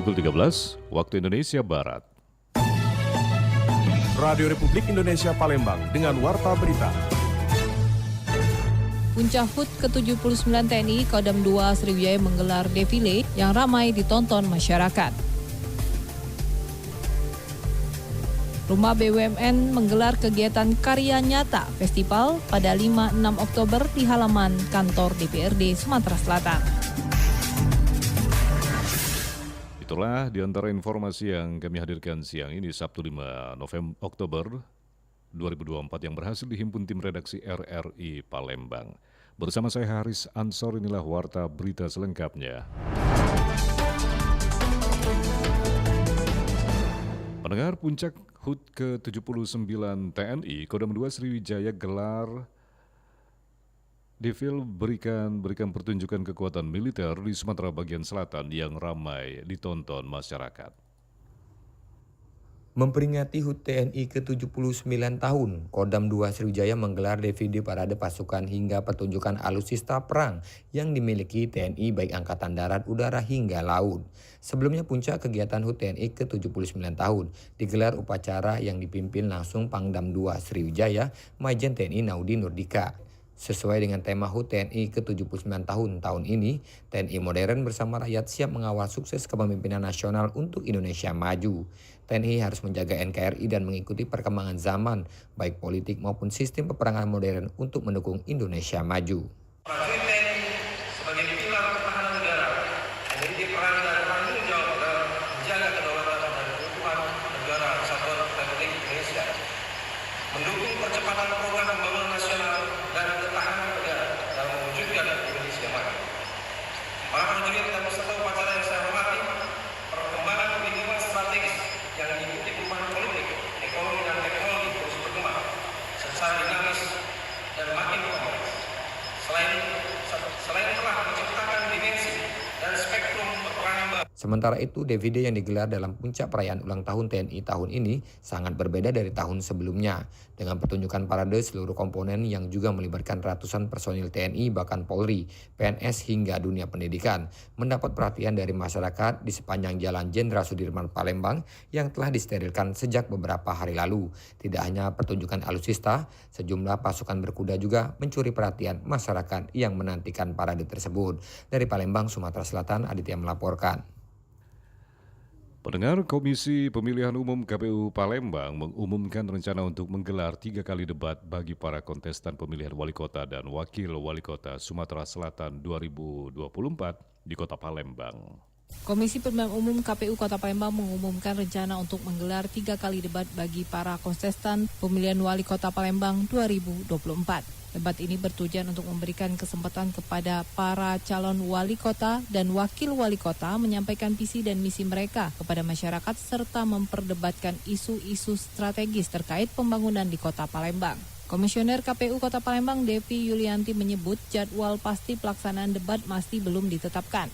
pukul 13 waktu Indonesia Barat. Radio Republik Indonesia Palembang dengan Warta Berita. Puncak HUT ke-79 TNI Kodam 2 Sriwijaya menggelar defile yang ramai ditonton masyarakat. Rumah BUMN menggelar kegiatan karya nyata festival pada 5-6 Oktober di halaman kantor DPRD Sumatera Selatan. Itulah di antara informasi yang kami hadirkan siang ini Sabtu 5 Oktober 2024 yang berhasil dihimpun tim redaksi RRI Palembang. Bersama saya Haris Ansor, inilah Warta Berita selengkapnya. Pendengar, puncak HUT ke-79 TNI Kodam 2 Sriwijaya gelar defil berikan pertunjukan kekuatan militer di Sumatera bagian selatan yang ramai ditonton masyarakat. Memperingati HUT TNI ke-79 tahun, Kodam 2 Sriwijaya menggelar defile parade pasukan hingga pertunjukan alutsista perang yang dimiliki TNI baik Angkatan Darat, Udara hingga Laut. Sebelumnya puncak kegiatan HUT TNI ke-79 tahun digelar upacara yang dipimpin langsung Pangdam 2 Sriwijaya, Majen TNI Naudi Nurdika. Sesuai dengan tema HUT TNI ke-79 tahun ini, TNI modern bersama rakyat siap mengawal sukses kepemimpinan nasional untuk Indonesia maju. TNI harus menjaga NKRI dan mengikuti perkembangan zaman, baik politik maupun sistem peperangan modern untuk mendukung Indonesia maju. Prajurit TNI sebagai pilar pertahanan negara memiliki peran dan tanggung jawab dalam menjaga kedaulatan dan keutuhan negara Kesatuan Republik Indonesia, mendukung percepatan program pembangunan nasional dan ketahanan negara dalam mewujudkan Indonesia maju. Para prajurit dan peserta upacara yang saya hormati, perkembangan lingkungan strategis yang diikuti perubahan politik, ekonomi dan teknologi terus berkembang secara dinamis dan makin kompleks. Selain telah menciptakan dimensi dan spektrum peperangan baru. Sementara itu, defile yang digelar dalam puncak perayaan ulang tahun TNI tahun ini sangat berbeda dari tahun sebelumnya. Dengan pertunjukan parade seluruh komponen yang juga melibatkan ratusan personil TNI bahkan Polri, PNS hingga dunia pendidikan, mendapat perhatian dari masyarakat di sepanjang Jalan Jenderal Sudirman Palembang yang telah disterilkan sejak beberapa hari lalu. Tidak hanya pertunjukan alutsista, sejumlah pasukan berkuda juga mencuri perhatian masyarakat yang menantikan parade tersebut. Dari Palembang, Sumatera Selatan, Aditya melaporkan. Pendengar, Komisi Pemilihan Umum KPU Palembang mengumumkan rencana untuk menggelar 3 kali debat bagi para kontestan pemilihan wali kota dan wakil wali kota Sumatera Selatan 2024 di kota Palembang. Komisi Pemilihan Umum KPU Kota Palembang mengumumkan rencana untuk menggelar 3 kali debat bagi para kontestan pemilihan wali kota Palembang 2024. Debat ini bertujuan untuk memberikan kesempatan kepada para calon wali kota dan wakil wali kota menyampaikan visi dan misi mereka kepada masyarakat serta memperdebatkan isu-isu strategis terkait pembangunan di kota Palembang. Komisioner KPU Kota Palembang Devi Yulianti menyebut jadwal pasti pelaksanaan debat masih belum ditetapkan.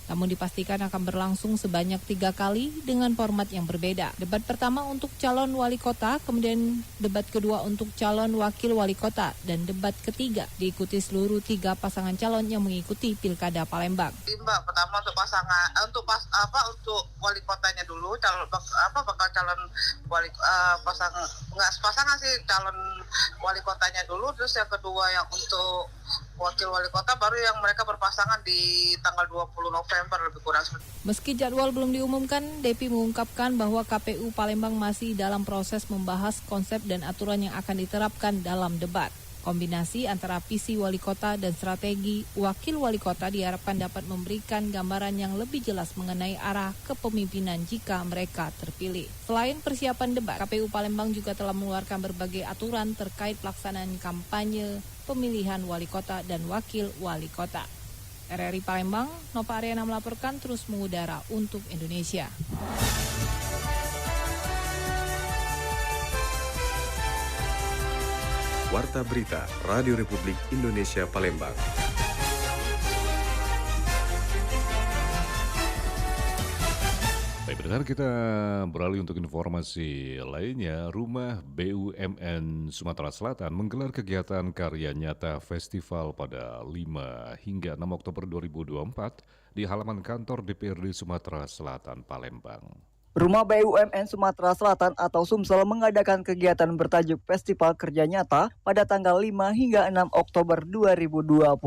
Namun dipastikan akan berlangsung sebanyak 3 kali dengan format yang berbeda. Debat pertama untuk calon wali kota, kemudian debat kedua untuk calon wakil wali kota, dan debat ketiga diikuti seluruh 3 pasangan calon yang mengikuti Pilkada Palembang. Mbak, pertama untuk pasangan, untuk wali kotanya dulu, bakal calon wali pasangan sih calon wali kotanya dulu, terus yang kedua yang untuk wakil wali kota baru yang mereka berpasangan di tanggal 20 November lebih kurang. Meski jadwal belum diumumkan, Devi mengungkapkan bahwa KPU Palembang masih dalam proses membahas konsep dan aturan yang akan diterapkan dalam debat. Kombinasi antara visi wali kota dan strategi wakil wali kota diharapkan dapat memberikan gambaran yang lebih jelas mengenai arah kepemimpinan jika mereka terpilih. Selain persiapan debat, KPU Palembang juga telah mengeluarkan berbagai aturan terkait pelaksanaan kampanye pemilihan wali kota dan wakil wali kota. RRI Palembang, Nova Ariana melaporkan terus mengudara untuk Indonesia. Warta Berita Radio Republik Indonesia Palembang. Baik, pendengar, kita beralih untuk informasi lainnya. Rumah BUMN Sumatera Selatan menggelar kegiatan karya nyata festival pada 5 hingga 6 Oktober 2024 di halaman kantor DPRD Sumatera Selatan, Palembang. Rumah BUMN Sumatera Selatan atau Sumsel mengadakan kegiatan bertajuk Festival Kerja Nyata pada tanggal 5 hingga 6 Oktober 2024.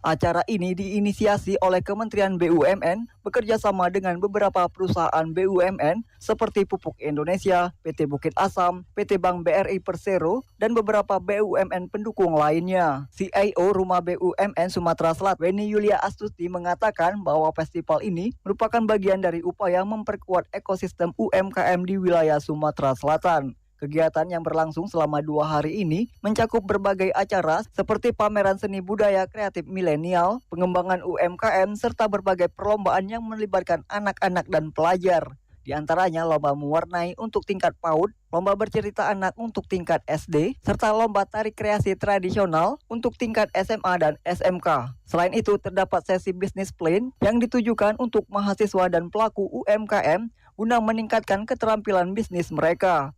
Acara ini diinisiasi oleh Kementerian BUMN bekerja sama dengan beberapa perusahaan BUMN seperti Pupuk Indonesia, PT Bukit Asam, PT Bank BRI Persero, dan beberapa BUMN pendukung lainnya. CIO Rumah BUMN Sumatera Selatan, Weni Yulia Astuti, mengatakan bahwa festival ini merupakan bagian dari upaya memperkuat ekosistem UMKM di wilayah Sumatera Selatan. Kegiatan yang berlangsung selama 2 hari ini mencakup berbagai acara seperti pameran seni budaya kreatif milenial, pengembangan UMKM, serta berbagai perlombaan yang melibatkan anak-anak dan pelajar. Di antaranya lomba mewarnai untuk tingkat PAUD, lomba bercerita anak untuk tingkat SD, serta lomba tari kreasi tradisional untuk tingkat SMA dan SMK. Selain itu, terdapat sesi bisnis plan yang ditujukan untuk mahasiswa dan pelaku UMKM guna meningkatkan keterampilan bisnis mereka.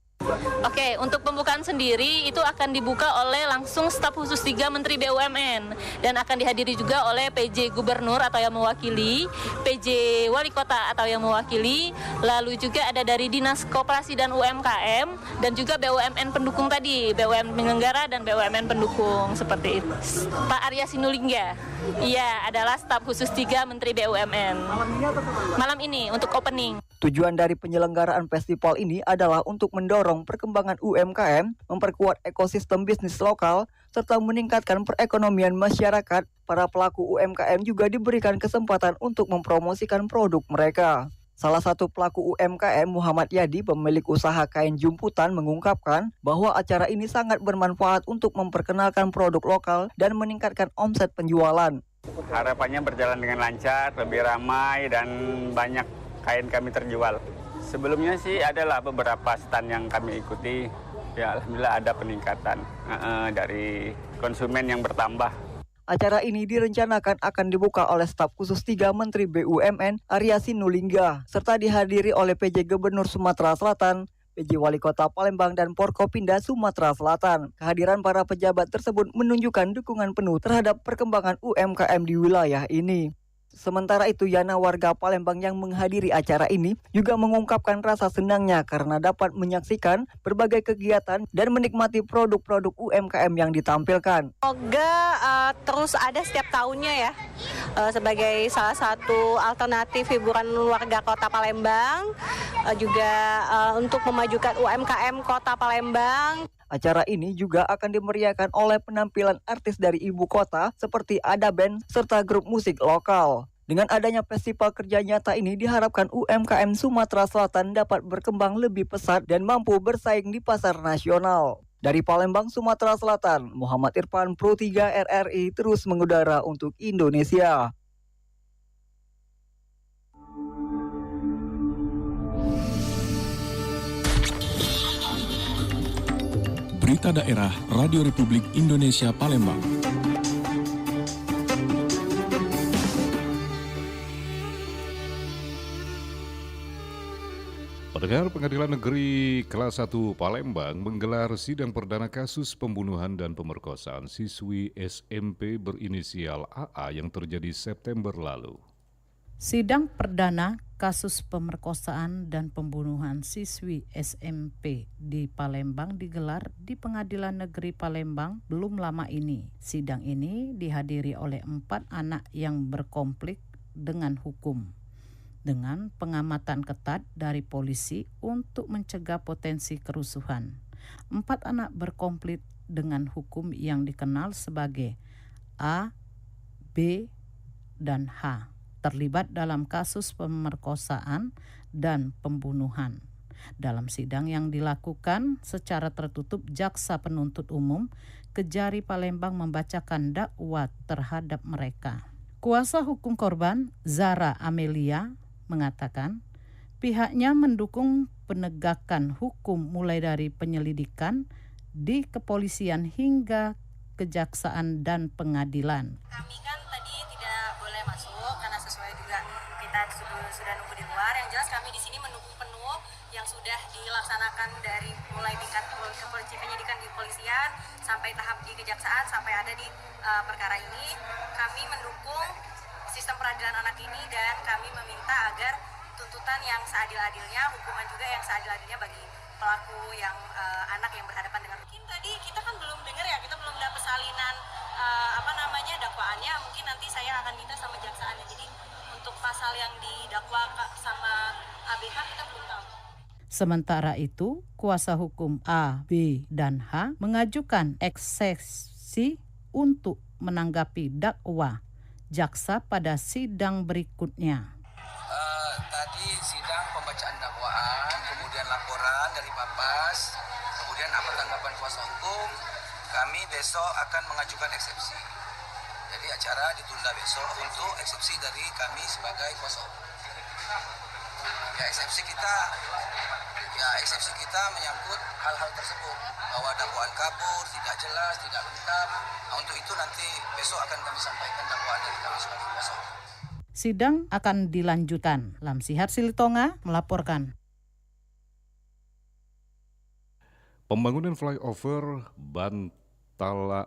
Oke, untuk pembukaan sendiri itu akan dibuka oleh langsung staf khusus 3 Menteri BUMN dan akan dihadiri juga oleh PJ Gubernur atau yang mewakili, PJ Wali Kota atau yang mewakili, lalu juga ada dari Dinas Koperasi dan UMKM dan juga BUMN pendukung tadi, BUMN penyelenggara dan BUMN pendukung seperti itu. Pak Arya Sinulinga, iya adalah staf khusus 3 Menteri BUMN. Malam ini untuk opening. Tujuan dari penyelenggaraan festival ini adalah untuk mendorong perkembangan UMKM, memperkuat ekosistem bisnis lokal, serta meningkatkan perekonomian masyarakat. Para pelaku UMKM juga diberikan kesempatan untuk mempromosikan produk mereka. Salah satu pelaku UMKM, Muhammad Yadi, pemilik usaha kain jumputan, mengungkapkan bahwa acara ini sangat bermanfaat untuk memperkenalkan produk lokal dan meningkatkan omset penjualan. Harapannya berjalan dengan lancar, lebih ramai, dan banyak kain kami terjual. Sebelumnya sih adalah beberapa stand yang kami ikuti. Ya, alhamdulillah ada peningkatan dari konsumen yang bertambah. Acara ini direncanakan akan dibuka oleh staf khusus 3 Menteri BUMN Arya Sinulinga, serta dihadiri oleh PJ Gubernur Sumatera Selatan, PJ Wali Kota Palembang, dan Porkopinda Sumatera Selatan. Kehadiran para pejabat tersebut menunjukkan dukungan penuh terhadap perkembangan UMKM di wilayah ini. Sementara itu, Yana, warga Palembang yang menghadiri acara ini, juga mengungkapkan rasa senangnya karena dapat menyaksikan berbagai kegiatan dan menikmati produk-produk UMKM yang ditampilkan. Semoga terus ada setiap tahunnya ya, sebagai salah satu alternatif hiburan warga Kota Palembang, juga untuk memajukan UMKM Kota Palembang. Acara ini juga akan dimeriahkan oleh penampilan artis dari ibu kota seperti Ada Band serta grup musik lokal. Dengan adanya festival kerja nyata ini diharapkan UMKM Sumatera Selatan dapat berkembang lebih pesat dan mampu bersaing di pasar nasional. Dari Palembang, Sumatera Selatan, Muhammad Irfan, Pro 3 RRI terus mengudara untuk Indonesia. Berita Daerah Radio Republik Indonesia Palembang. Pendengar, Pengadilan Negeri Kelas 1 Palembang menggelar sidang perdana kasus pembunuhan dan pemerkosaan siswi SMP berinisial AA yang terjadi September lalu. Sidang perdana kasus pemerkosaan dan pembunuhan siswi SMP di Palembang digelar di Pengadilan Negeri Palembang belum lama ini. Sidang ini dihadiri oleh 4 anak yang berkonflik dengan hukum, dengan pengamatan ketat dari polisi untuk mencegah potensi kerusuhan. 4 anak berkonflik dengan hukum yang dikenal sebagai A, B, dan H. Terlibat dalam kasus pemerkosaan dan pembunuhan. Dalam sidang yang dilakukan secara tertutup, Jaksa Penuntut Umum Kejari Palembang membacakan dakwa terhadap mereka. Kuasa hukum korban, Zara Amelia, mengatakan pihaknya mendukung penegakan hukum mulai dari penyelidikan di kepolisian hingga kejaksaan dan pengadilan. Kami kan tadi tidak boleh masuk karena sesuai juga kita disuruh sudah nunggu di luar. Yang jelas kami di sini mendukung penuh yang sudah dilaksanakan dari mulai tingkat penyidikan di kepolisian sampai tahap di kejaksaan sampai ada di perkara ini. Kami mendukung sistem peradilan anak ini dan kami meminta agar tuntutan yang seadil-adilnya, hukuman juga yang seadil-adilnya bagi pelaku yang anak yang berhadapan dengan. Mungkin tadi kita kan belum dengar ya, kita belum dapat salinan dakwaannya. Mungkin nanti saya akan minta sama jaksaannya. Jadi untuk pasal yang didakwa sama ABH kita belum tahu. Sementara itu, kuasa hukum A, B, dan H mengajukan eksepsi untuk menanggapi dakwa jaksa pada sidang berikutnya. Tadi sidang pembacaan dakwaan, kemudian laporan dari Papas, kemudian apa tanggapan kuasa hukum. Kami besok akan mengajukan eksepsi. Jadi acara ditunda besok untuk eksepsi dari kami sebagai kuasa hukum. Eksepsi kita menyangkut hal-hal tersebut, bahwa dakwaan kabur, tidak jelas, tidak lengkap. Nah, untuk itu nanti besok akan kami sampaikan dakwaan dari kami sebagai kuasa hukum. Sidang akan dilanjutkan. Lamsihar Silitonga melaporkan. Pembangunan flyover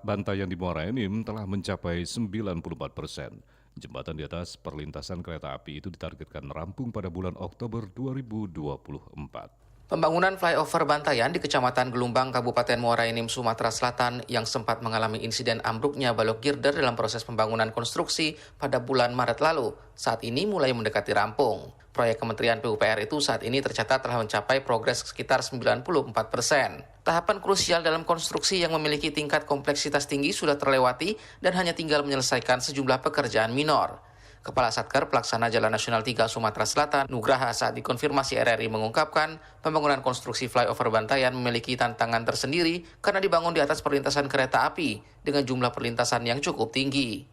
Bantayan di Muara Enim telah mencapai 94%. Jembatan di atas perlintasan kereta api itu ditargetkan rampung pada bulan Oktober 2024. Pembangunan flyover Bantayan di Kecamatan Gelumbang, Kabupaten Muara Enim, Sumatera Selatan yang sempat mengalami insiden ambruknya balok girder dalam proses pembangunan konstruksi pada bulan Maret lalu, saat ini mulai mendekati rampung. Proyek Kementerian PUPR itu saat ini tercatat telah mencapai progres sekitar 94%. Tahapan krusial dalam konstruksi yang memiliki tingkat kompleksitas tinggi sudah terlewati dan hanya tinggal menyelesaikan sejumlah pekerjaan minor. Kepala Satker Pelaksana Jalan Nasional 3 Sumatera Selatan, Nugraha, saat dikonfirmasi RRI mengungkapkan pembangunan konstruksi flyover Bantayan memiliki tantangan tersendiri karena dibangun di atas perlintasan kereta api dengan jumlah perlintasan yang cukup tinggi.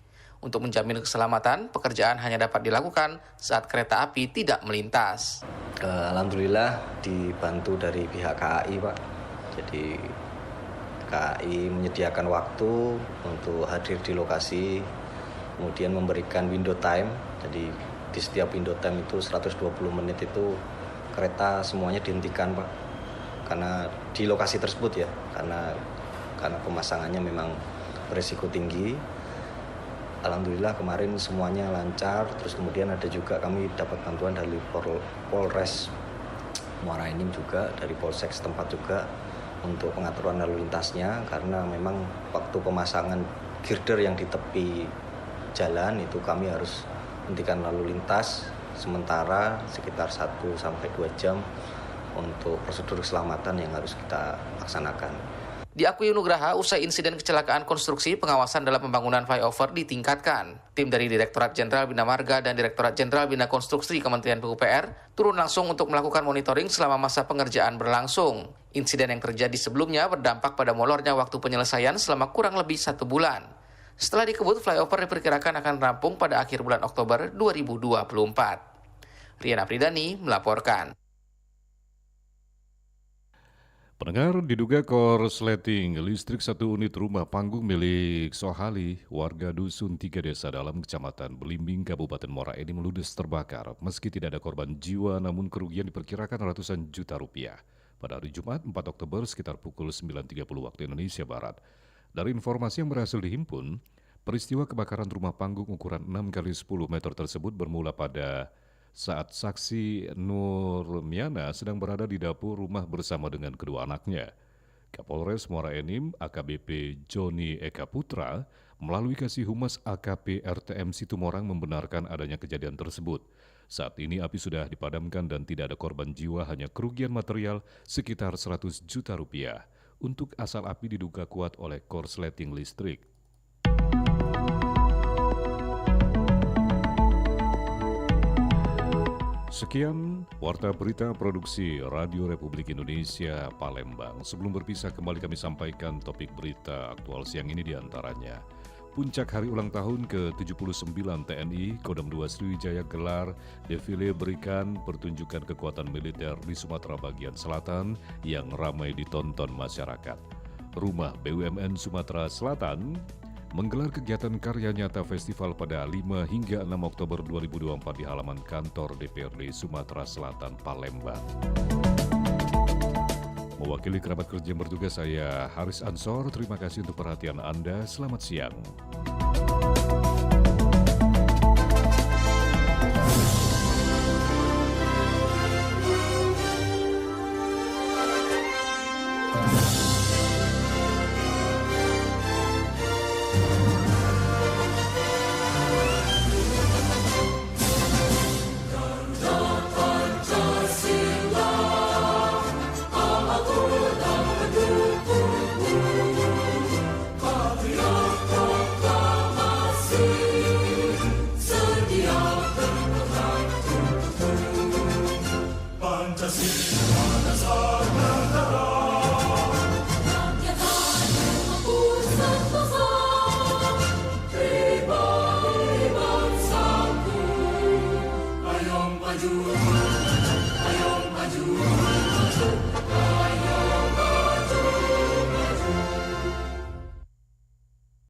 Untuk menjamin keselamatan, pekerjaan hanya dapat dilakukan saat kereta api tidak melintas. Alhamdulillah dibantu dari pihak KAI, Pak. Jadi KAI menyediakan waktu untuk hadir di lokasi, kemudian memberikan window time. Jadi di setiap window time itu 120 menit itu kereta semuanya dihentikan, Pak. Karena di lokasi tersebut ya, karena pemasangannya memang berisiko tinggi. Alhamdulillah kemarin semuanya lancar. Terus kemudian ada juga kami dapat bantuan dari Polres Muara Enim juga, dari Polsek setempat juga untuk pengaturan lalu lintasnya, karena memang waktu pemasangan girder yang di tepi jalan itu kami harus hentikan lalu lintas sementara sekitar 1-2 jam untuk prosedur keselamatan yang harus kita laksanakan. Diakui Nugraha, usai insiden kecelakaan konstruksi, pengawasan dalam pembangunan flyover ditingkatkan. Tim dari Direktorat Jenderal Bina Marga dan Direktorat Jenderal Bina Konstruksi Kementerian PUPR turun langsung untuk melakukan monitoring selama masa pengerjaan berlangsung. Insiden yang terjadi sebelumnya berdampak pada molornya waktu penyelesaian selama kurang lebih 1 bulan. Setelah dikebut, flyover diperkirakan akan rampung pada akhir bulan Oktober 2024. Rian Apridani melaporkan. Pendengar, diduga korsleting listrik 1 unit rumah panggung milik Sohali, warga Dusun 3 Desa Dalam, Kecamatan Belimbing, Kabupaten Muara Enim ludes terbakar. Meski tidak ada korban jiwa, namun kerugian diperkirakan ratusan juta rupiah. Pada hari Jumat 4 Oktober sekitar pukul 9.30 waktu Indonesia Barat. Dari informasi yang berhasil dihimpun, peristiwa kebakaran rumah panggung ukuran 6x10 meter tersebut bermula pada saat saksi Nurmiana sedang berada di dapur rumah bersama dengan kedua anaknya. Kapolres Muara Enim AKBP Joni Eka Putra melalui Kasih Humas AKP RTM Situmorang membenarkan adanya kejadian tersebut. Saat ini api sudah dipadamkan dan tidak ada korban jiwa, hanya kerugian material sekitar 100 juta rupiah. Untuk asal api diduga kuat oleh korsleting listrik. Sekian Warta Berita Produksi Radio Republik Indonesia Palembang. Sebelum berpisah, kembali kami sampaikan topik berita aktual siang ini diantaranya. Puncak hari ulang tahun ke-79 TNI Kodam 2 Sriwijaya gelar defile berikan pertunjukan kekuatan militer di Sumatera bagian selatan yang ramai ditonton masyarakat. Rumah BUMN Sumatera Selatan menggelar kegiatan karya nyata festival pada 5 hingga 6 Oktober 2024 di halaman kantor DPRD Sumatera Selatan, Palembang. Mewakili kerabat kerja yang bertugas, saya Haris Ansor. Terima kasih untuk perhatian Anda. Selamat siang. Pancasila.